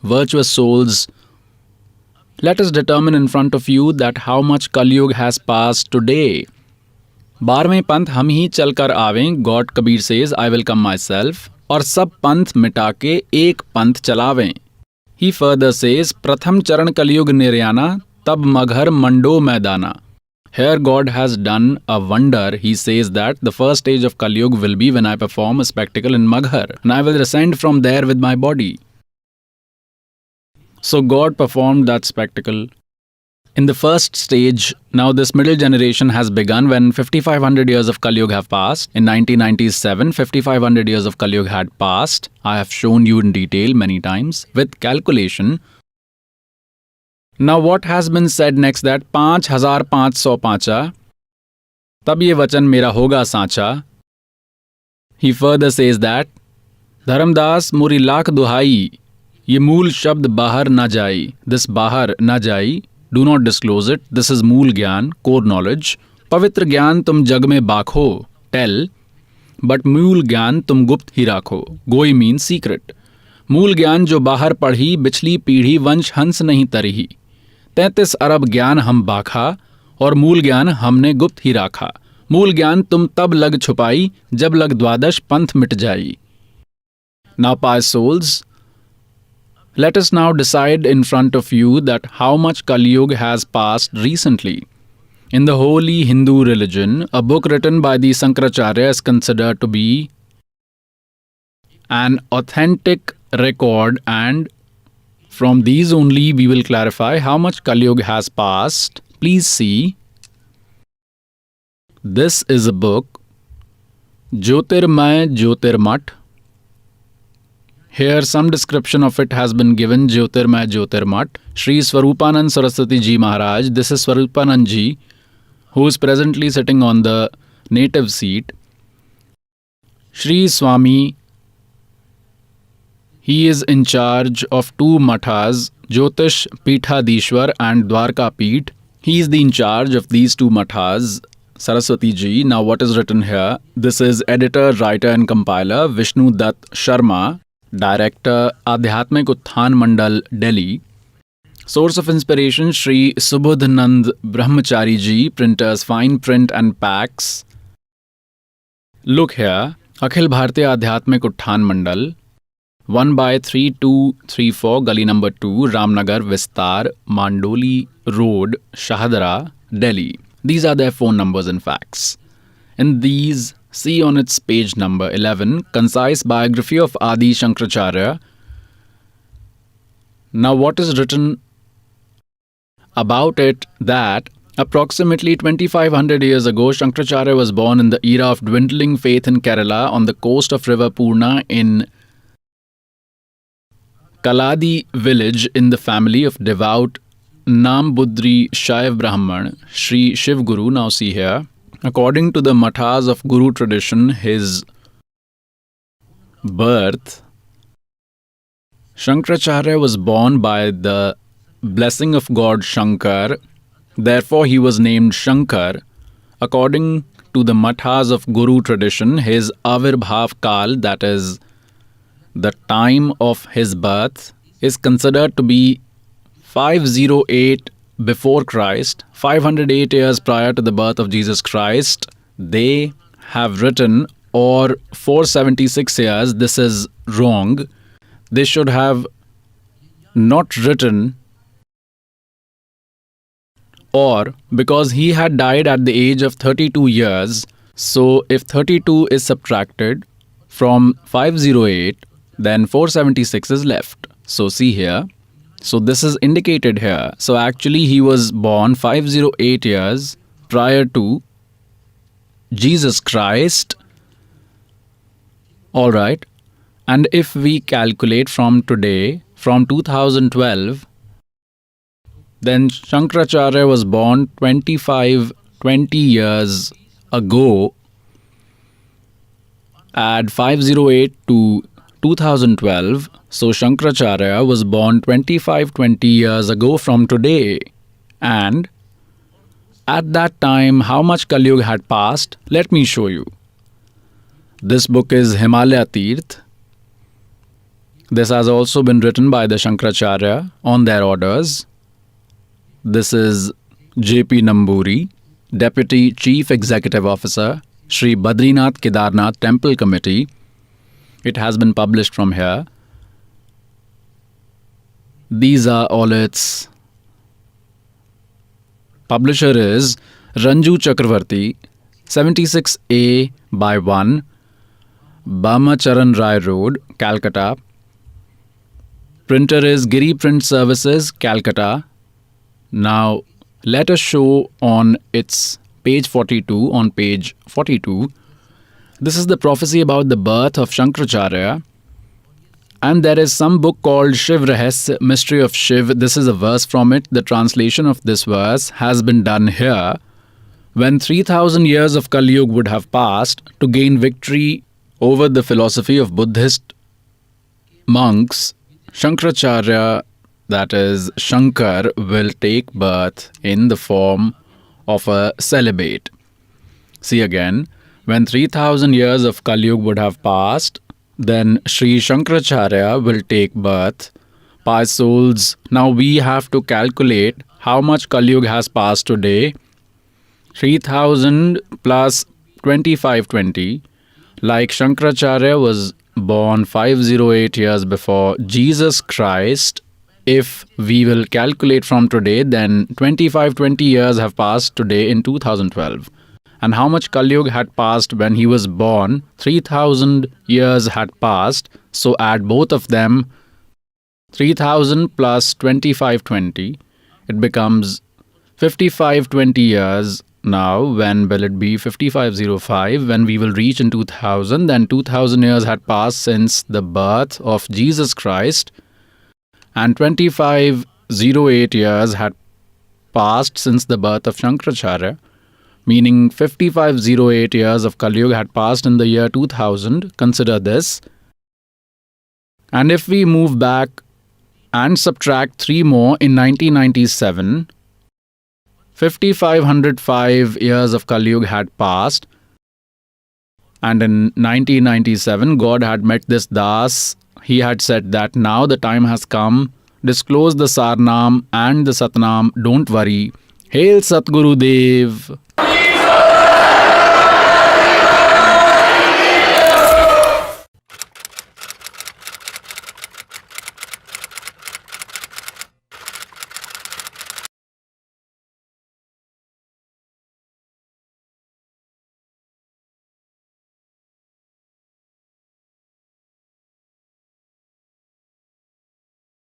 virtuous souls. Let us determine in front of you that how much Kalyug has passed today. 12वें पंथ हम ही चलकर आवें, God Kabir says I will come my self, और सब पंथ मिटा के एक पंथ चलावें. ही फर्दर सेज प्रथम चरण कलयुग निर्याना, तब मगहर मंडो मैदाना. Here God has done a wonder. He says that the first stage of Kalyug will be when I perform a spectacle in Maghar, and I will descend from there with my body. So God performed that spectacle. In the first stage, now this middle generation has begun when 5500 years of Kalyug have passed. In 1997, 5500 years of Kalyug had passed. I have shown you in detail many times with calculation. Now what has been said next that 5505 तब ये वचन मेरा होगा सांचा. He further says that Dharmdas मोरी लाख दुहाई, ये मूल शब्द बाहर ना जाई. This बाहर ना जाई, do not disclose it. This is मूल ज्ञान, core knowledge. पवित्र ज्ञान तुम जग में बाखो, tell, but मूल ज्ञान तुम गुप्त ही राखो. गोई means secret. मूल ज्ञान जो बाहर पढ़ी, बिछली पीढ़ी वंश हंस नहीं तरही. 33 अरब ज्ञान हम बाखा, और मूल ज्ञान हमने गुप्त ही राखा. मूल ज्ञान तुम तब लग छुपाई, जब लग द्वादश पंथ मिट जाई. Now pious souls, let us now decide in front of you that how much Kalyug has passed recently. In the holy Hindu religion, a book written by the Sankaracharya is considered to be an authentic record, and from these only we will clarify how much Kalyug has passed. Please see. This is a book, Jyotirmay Jyotirmat. Here some description of it has been given. Jyotirmay Jyotirmat. Shri Swarupanand Saraswati Ji Maharaj. This is Swarupanand Ji, who is presently sitting on the native seat. Shri Swami, he is in charge of two mathas, Jyotish Peethadishwar and Dwarka Peeth. He is in charge of these two mathas, Saraswati Ji. Now what is written here? This is editor, writer and compiler Vishnu Dutt Sharma, director Adhyatmik Utthan Mandal, Delhi. Source of inspiration Shri Subodhanand Brahmachari Ji, printers Fine Print and Packs. Look here, Akhil Bharatiya Adhyatmik Utthan Mandal, 1/3234, Gully number 2, Ramnagar, Vistar, Mandoli Road, Shahadra, Delhi. These are their phone numbers and facts. In these, see on its page number 11, concise biography of Adi Shankaracharya. Now what is written about it that approximately 2500 years ago, Shankaracharya was born in the era of dwindling faith in Kerala on the coast of river Purna in Kaladi village in the family of devout Nambudri Shaiv Brahman, Shri Shiv Guru. Now see here, according to the mathas of Guru tradition, his birth, Shankaracharya was born by the blessing of God Shankar. Therefore he was named Shankar. According to the mathas of Guru tradition, his Avirbhav Kal, that is the time of his birth, is considered to be 508 before Christ, 508 years prior to the birth of Jesus Christ. They have written, or 476 years. This is wrong. They should have not written, or because he had died at the age of 32 years. So if 32 is subtracted from 508, then 476 is left. So see here. So this is indicated here. So actually he was born 508 years prior to Jesus Christ. Alright. And if we calculate from today, from 2012, then Shankaracharya was born 20 years ago. Add 508 to 2012, so Shankaracharya was born 20 years ago from today. And at that time, how much Kalyug had passed? Let me show you. This book is Himalaya Tirth. This has also been written by the Shankaracharya on their orders. This is J.P. Namburi, Deputy Chief Executive Officer, Sri Badrinath Kedarnath Temple Committee. It has been published from here. These are all its. Publisher is Ranju Chakravarti, 76A by 1, Bamacharan Rai Road, Calcutta. Printer is Giri Print Services, Calcutta. Now, let us show on its page 42, on page 42. This is the prophecy about the birth of Shankaracharya. And there is some book called Shiv Rahasya, Mystery of Shiv. This is a verse from it. The translation of this verse has been done here. When 3000 years of Kali Yuga would have passed to gain victory over the philosophy of Buddhist monks, Shankaracharya, that is Shankar, will take birth in the form of a celibate. See again, when 3000 years of Kali Yuga would have passed, then Sri Shankaracharya will take birth. Pious souls, now we have to calculate how much Kali Yuga has passed today. 3000 plus 2520. Like Shankaracharya was born 508 years before Jesus Christ. If we will calculate from today, then 2520 years have passed today in 2012. And how much Kali Yuga had passed when he was born? 3000 years had passed. So add both of them. 3000 plus 2520. It becomes 5520 years. Now, when will it be? 5505. When we will reach in 2000, then 2000 years had passed since the birth of Jesus Christ. And 2508 years had passed since the birth of Shankaracharya. Meaning 5508 years of Kali Yuga had passed in the year 2000. Consider this. And if we move back and subtract 3 more in 1997, 5505 years of Kali Yuga had passed. And in 1997, God had met this Das. He had said that now the time has come. Disclose the Sarnam and the Satnam. Don't worry. Hail Satguru Dev.